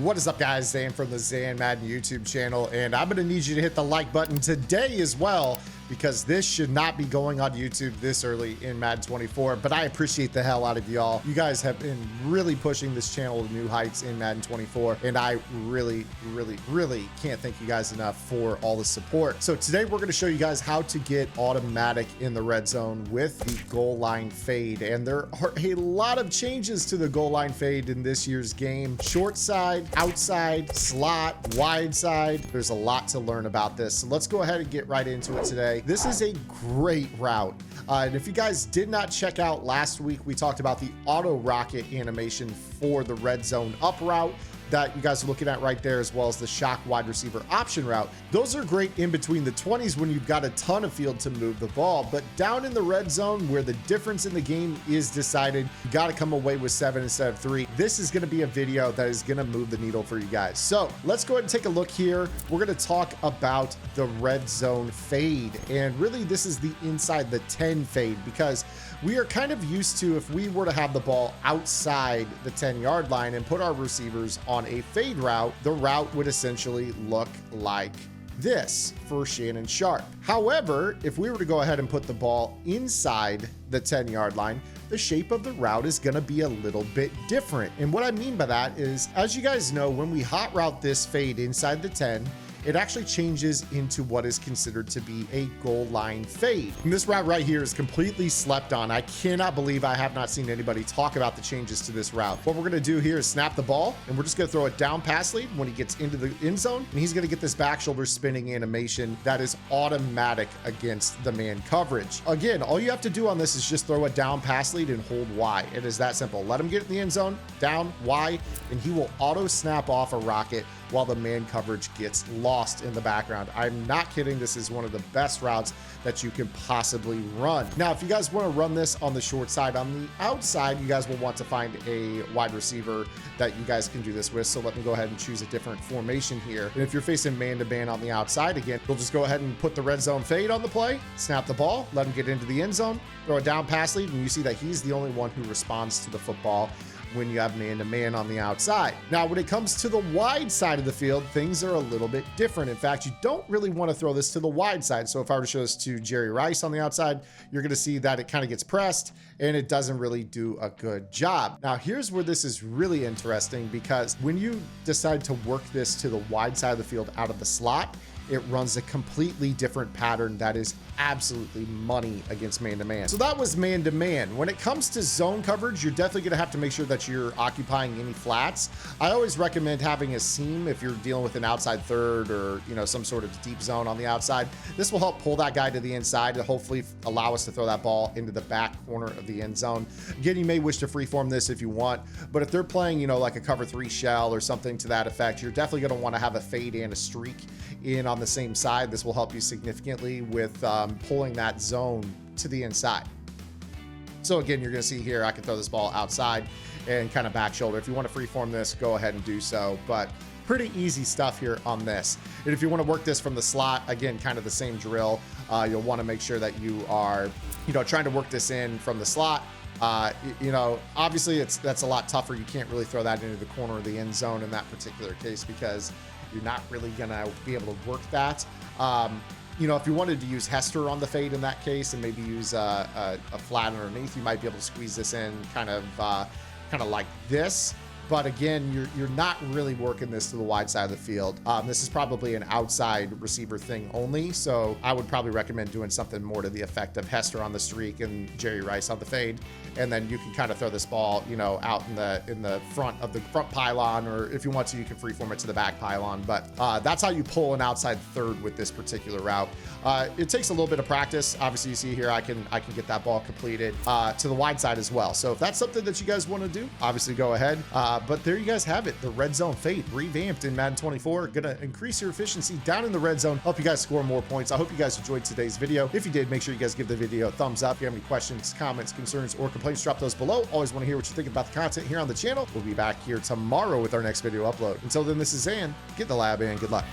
What is up, guys? Zan from the Zan Madden YouTube channel, and I'm gonna need you to hit the like button today as well, because this should not be going on YouTube this early in Madden 24, but I appreciate the hell out of y'all. You guys have been really pushing this channel to new heights in Madden 24, and I really can't thank you guys enough for all the support. So today we're gonna show you guys how to get automatic in the red zone with the goal line fade, and there are a lot of changes to the goal line fade in this year's game. Short side, outside, slot, wide side. There's a lot to learn about this. So let's go ahead and get right into it today. This is a great route. And if you guys did not check out last week, we talked about the auto rocket animation for the red zone up route that you guys are looking at right there, as well as the shock wide receiver option route. Those are great in between the 20s when you've got a ton of field to move the ball, but down in the red zone where the difference in the game is decided, you got to come away with 7 instead of 3. This is going to be a video that is going to move the needle for you guys. So let's go ahead and take a look here. We're going to talk about the red zone fade, and really this is the inside the 10 fade, because we are kind of used to, if we were to have the ball outside the 10-yard line and put our receivers on a fade route, the route would essentially look like this for Shannon Sharpe. However, if we were to go ahead and put the ball inside the 10-yard line, the shape of the route is going to be a little bit different. And what I mean by that is, as you guys know, when we hot route this fade inside the 10, it actually changes into what is considered to be a goal line fade. And this route right here is completely slept on. I cannot believe I have not seen anybody talk about the changes to this route. What we're gonna do here is snap the ball, and we're just gonna throw a down pass lead when he gets into the end zone, and he's gonna get this back shoulder spinning animation that is automatic against the man coverage. Again, all you have to do on this is just throw a down pass lead and hold Y. It is that simple. Let him get in the end zone, down, Y, and he will auto snap off a rocket while the man coverage gets lost in the background. I'm not kidding. This is one of the best routes that you can possibly run. Now, if you guys want to run this on the short side, on the outside, you guys will want to find a wide receiver that you guys can do this with. So let me go ahead and choose a different formation here. And if you're facing man-to-man on the outside, again, you'll just go ahead and put the red zone fade on the play, snap the ball, let him get into the end zone, throw a down pass lead, and you see that he's the only one who responds to the football when you have man-to-man on the outside. Now, when it comes to the wide side of the field, things are a little bit different. In fact, you don't really want to throw this to the wide side. So if I were to show this to Jerry Rice on the outside, you're going to see that it kind of gets pressed and it doesn't really do a good job. Now, here's where this is really interesting, because when you decide to work this to the wide side of the field out of the slot, it runs a completely different pattern that is absolutely money against man-to-man. So that was man-to-man. When it comes to zone coverage, you're definitely gonna have to make sure that you're occupying any flats. I always recommend having a seam if you're dealing with an outside third or, you know, some sort of deep zone on the outside. This will help pull that guy to the inside to hopefully allow us to throw that ball into the back corner of the end zone. Again, you may wish to freeform this if you want, but if they're playing, you know, like a cover 3 shell or something to that effect, you're definitely gonna wanna have a fade and a streak in on the same side. This will help you significantly with pulling that zone to the inside. So again, you're going to see here, I can throw this ball outside and kind of back shoulder. If you want to freeform this, go ahead and do so, but pretty easy stuff here on this. And if you want to work this from the slot, again, kind of the same drill. You'll want to make sure that you are, you know, trying to work this in from the slot. You know, obviously that's a lot tougher. You can't really throw that into the corner of the end zone in that particular case, because you're not really gonna be able to work that. You know, if you wanted to use Hester on the fade in that case and maybe use a flat underneath, you might be able to squeeze this in kind of like this. But again, you're not really working this to the wide side of the field. This is probably an outside receiver thing only. So I would probably recommend doing something more to the effect of Hester on the streak and Jerry Rice on the fade. And then you can kind of throw this ball, you know, out in the front of the front pylon, or if you want to, you can freeform it to the back pylon. But that's how you pull an outside third with this particular route. It takes a little bit of practice. Obviously, you see here, I can get that ball completed to the wide side as well. So if that's something that you guys want to do, obviously go ahead. But there you guys have it. The red zone fade revamped in Madden 24. Gonna increase your efficiency down in the red zone, help you guys score more points. I hope you guys enjoyed today's video. If you did, make sure you guys give the video a thumbs up. If you have any questions, comments, concerns, or complaints, drop those below. Always want to hear what you think about the content here on the channel. We'll be back here tomorrow with our next video upload. Until then, this is Zan. Get in the lab and good luck.